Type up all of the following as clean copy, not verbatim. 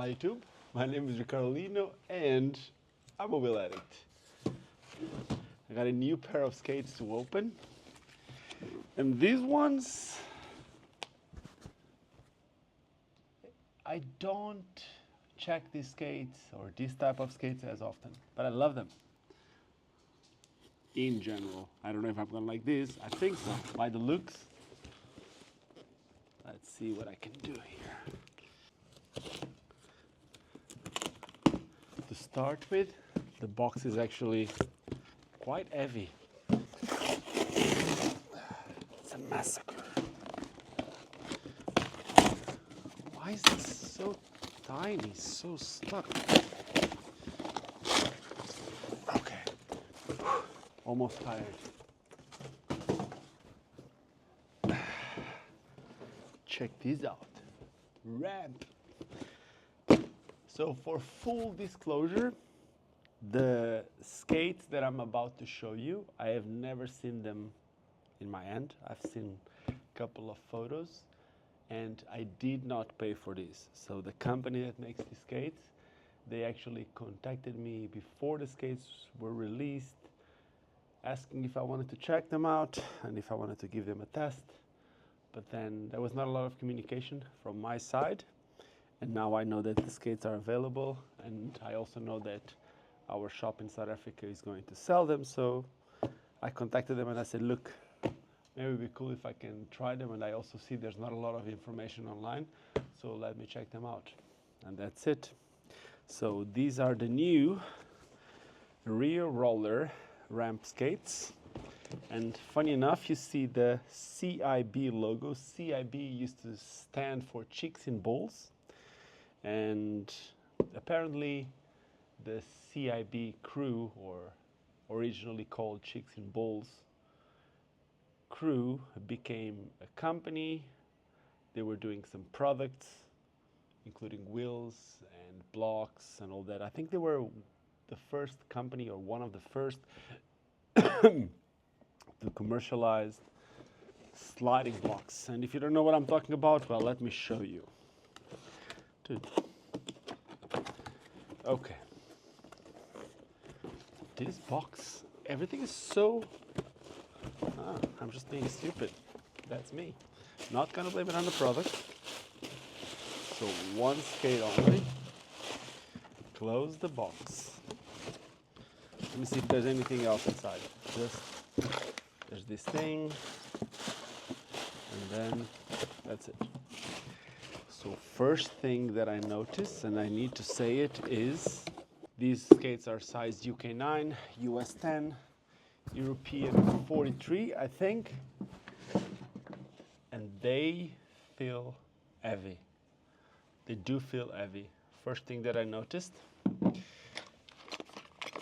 my YouTube. My name is Ricardo and I'm a wheel addict. I got a new pair of skates to open. And these ones, I don't check these skates or this type of skates as often, but I love them. In general, I don't know if I'm gonna like this. I think so, by the looks. Let's see what I can do here. To start with, the box is actually quite heavy. It's a massacre. Why is it so tiny, so stuck? Okay, almost tired. Check this out, ramp. So for full disclosure, the skates that I'm about to show you, I have never seen them in my hand. I've seen a couple of photos and I did not pay for this. So the company that makes the skates, they actually contacted me before the skates were released, asking if I wanted to check them out and if I wanted to give them a test. But then there was not a lot of communication from my side. And now I know that the skates are available, and I also know that our shop in South Africa is going to sell them. So I contacted them and I said, look, maybe it'd be cool if I can try them. And I also see there's not a lot of information online, so let me check them out. And that's it. So these are the new rear roller ramp skates. And funny enough, you see the CIB logo. CIB used to stand for Chicks in Balls. And apparently the CIB crew, or originally called Chicks in Balls crew, became a company. They were doing some products, including wheels and blocks and all that. I think they were the first company, or one of the first, to commercialize sliding blocks. And if you don't know what I'm talking about, well, let me show you. Dude. Okay. This box, everything is so... I'm just being stupid. That's me. Not gonna blame it on the product. So one skate only. Close the box. Let me see if there's anything else inside. There's this thing, and then that's it. So first thing that I notice, and I need to say it, is these skates are size UK 9, US 10, European 43, I think, and they feel heavy. They do feel heavy. First thing that I noticed,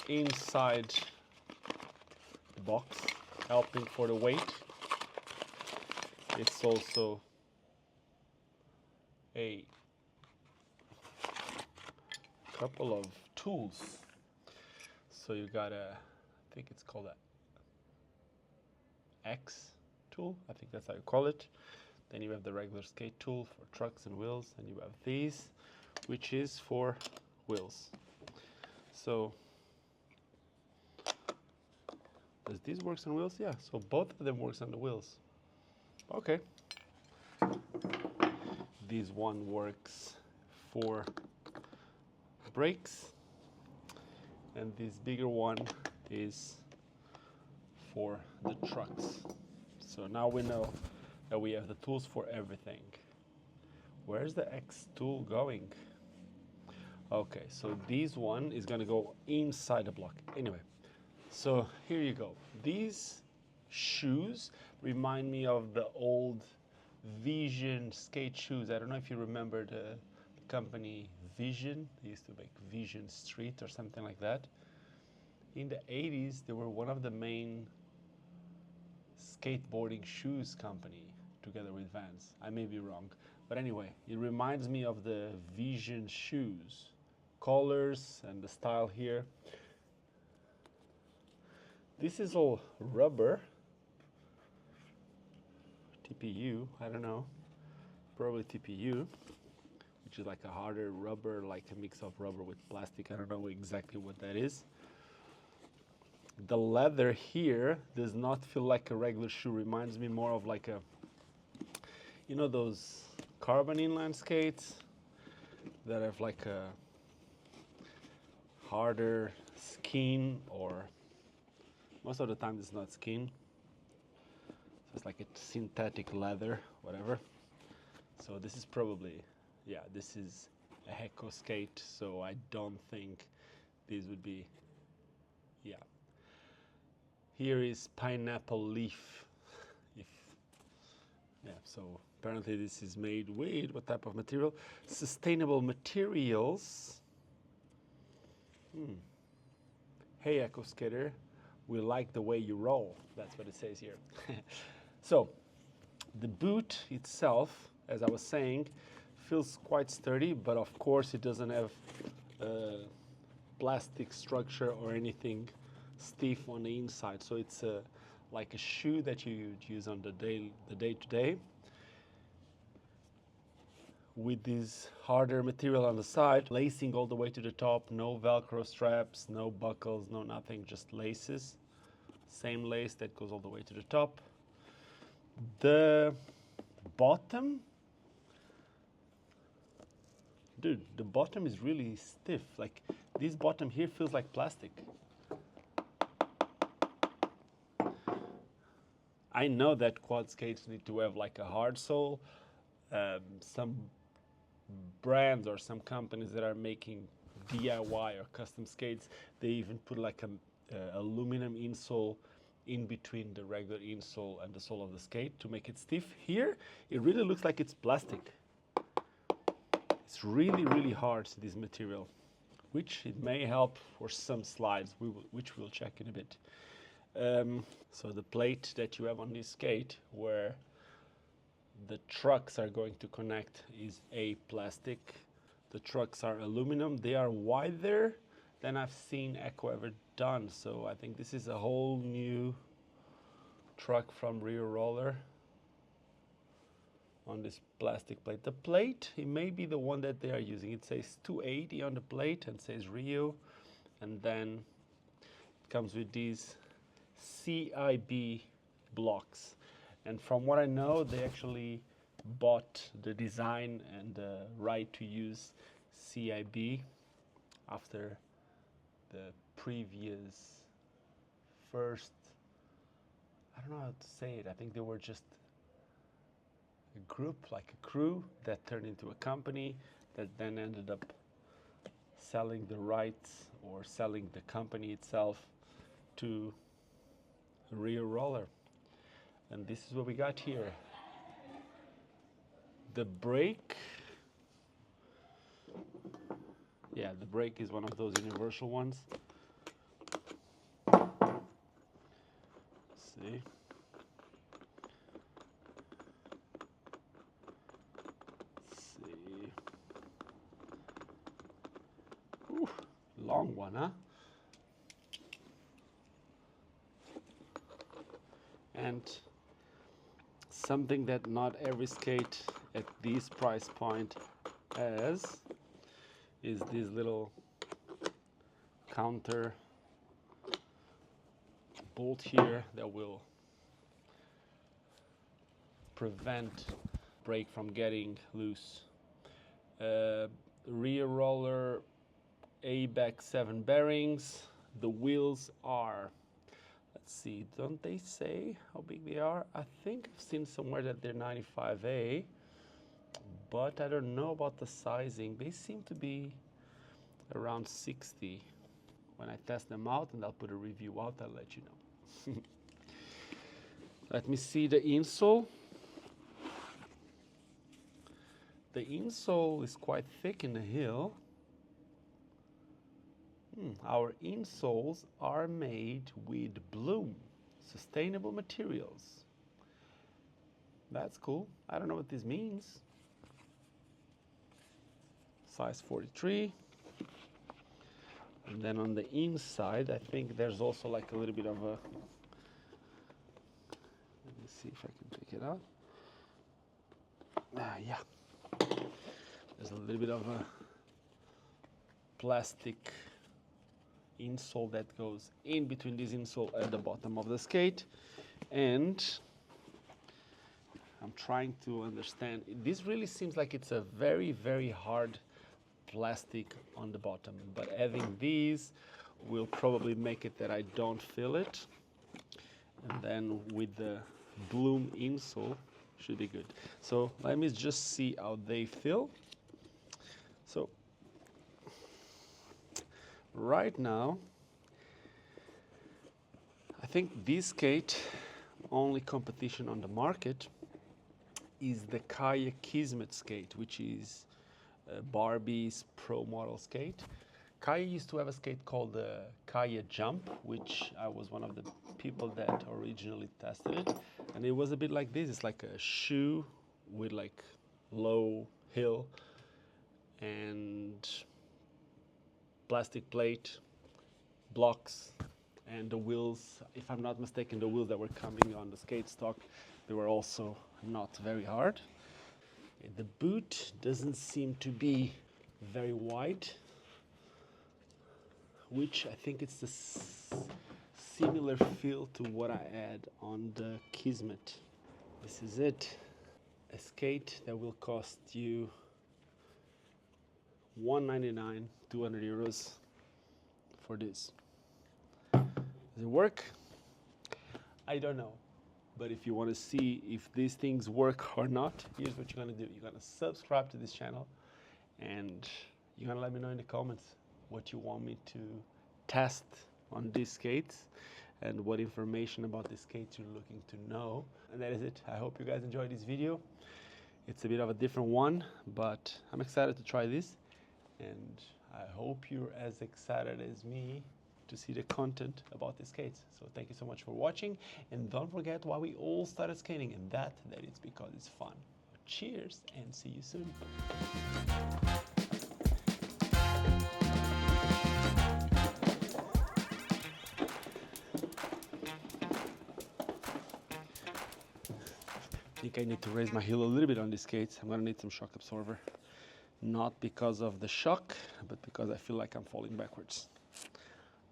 inside the box, helping for the weight, it's also a couple of tools. So you got a, I think it's called a X tool, I think that's how you call it. Then you have the regular skate tool for trucks and wheels, and you have these, which is for wheels. So does this works on wheels? Yeah, so both of them works on the wheels. Okay. This one works for brakes, and this bigger one is for the trucks. So now we know that we have the tools for everything. Where's the X tool going? Okay, so this one is gonna go inside the block. Anyway, so here you go. These shoes remind me of the old Vision skate shoes. I don't know if you remember the company Vision. They used to make Vision Street or something like that. In the 80s, they were one of the main skateboarding shoes company, together with Vans. I may be wrong, but anyway, it reminds me of the Vision shoes. Colors and the style here. This is all rubber. TPU, I don't know, probably TPU, which is like a harder rubber, like a mix of rubber with plastic. I don't know exactly what that is. The leather here does not feel like a regular shoe. Reminds me more of like a, you know, those carbon inline skates that have like a harder skin, or most of the time it's not skin. So it's like a synthetic leather, whatever. So this is probably, yeah, this is a Heko skate, so I don't think these would be, yeah. Here is pineapple leaf. If, yeah, so apparently this is made with what type of material? Sustainable materials. Hey, Echo Skater, we like the way you roll. That's what it says here. So the boot itself, as I was saying, feels quite sturdy, but of course it doesn't have plastic structure or anything stiff on the inside. So it's like a shoe that you would use on the day-to-day. With this harder material on the side, lacing all the way to the top, no Velcro straps, no buckles, no nothing, just laces. Same lace that goes all the way to the top. The bottom, dude, the bottom is really stiff. Like this bottom here feels like plastic. I know that quad skates need to have like a hard sole. Some brands or some companies that are making DIY or custom skates, they even put like an aluminum insole in between the regular insole and the sole of the skate to make it stiff. Here, it really looks like it's plastic. It's really, really hard, this material, which it may help for some slides, which we'll check in a bit. So the plate that you have on this skate, where the trucks are going to connect, is a plastic. The trucks are aluminum. They are wider than I've seen Echo ever done. So I think this is a whole new truck from Rear Roller on this plastic plate. The plate, it may be the one that they are using. It says 280 on the plate and says Rio. And then it comes with these CIB blocks. And from what I know, they actually bought the design and the right to use CIB after the previous first, I don't know how to say it. I think they were just a group, like a crew, that turned into a company that then ended up selling the rights or selling the company itself to Rear Roller. And this is what we got here. The brake, yeah, the brake is one of those universal ones. Let's see. Let's see. Ooh, long one, huh? And something that not every skate at this price point has is this little counter bolt here that will prevent brake from getting loose. Rear Roller ABAC 7 bearings. The wheels are, let's see, don't they say how big they are? I think I've seen somewhere that they're 95A, but I don't know about the sizing. They seem to be around 60. When I test them out, and I'll put a review out, I'll let you know. Let me see the insole. The insole is quite thick in the heel. Our insoles are made with Bloom, sustainable materials. That's cool. I don't know what this means. Size 43. And then on the inside, I think there's also like a little bit of a, let me see if I can take it out. Yeah. There's a little bit of a plastic insole that goes in between this insole at the bottom of the skate, and I'm trying to understand. This really seems like it's a very, very hard plastic on the bottom, but having these will probably make it that I don't feel it, and then with the Bloom insole should be good. So let me just see how they feel. So right now, I think this skate, only competition on the market is the Kaya Kismet skate, which is Barbie's pro model skate. Kaya used to have a skate called the Kaya Jump, which I was one of the people that originally tested it. And it was a bit like this. It's like a shoe with like low heel and plastic plate, blocks, and the wheels, if I'm not mistaken, the wheels that were coming on the skate stock, they were also not very hard. The boot doesn't seem to be very wide, which I think it's the similar feel to what I had on the Kismet. This is it. A skate that will cost you $199, 200 euros for this. Does it work? I don't know. But if you want to see if these things work or not, here's what you're going to do. You're going to subscribe to this channel, and you're going to let me know in the comments what you want me to test on these skates and what information about these skates you're looking to know. And that is it. I hope you guys enjoyed this video. It's a bit of a different one, but I'm excited to try this, and I hope you're as excited as me to see the content about the skates. So thank you so much for watching, and don't forget why we all started skating, and that it's because it's fun. Cheers, and see you soon. I think I need to raise my heel a little bit on these skates. I'm gonna need some shock absorber. Not because of the shock, but because I feel like I'm falling backwards.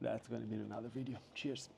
That's going to be in another video. Cheers.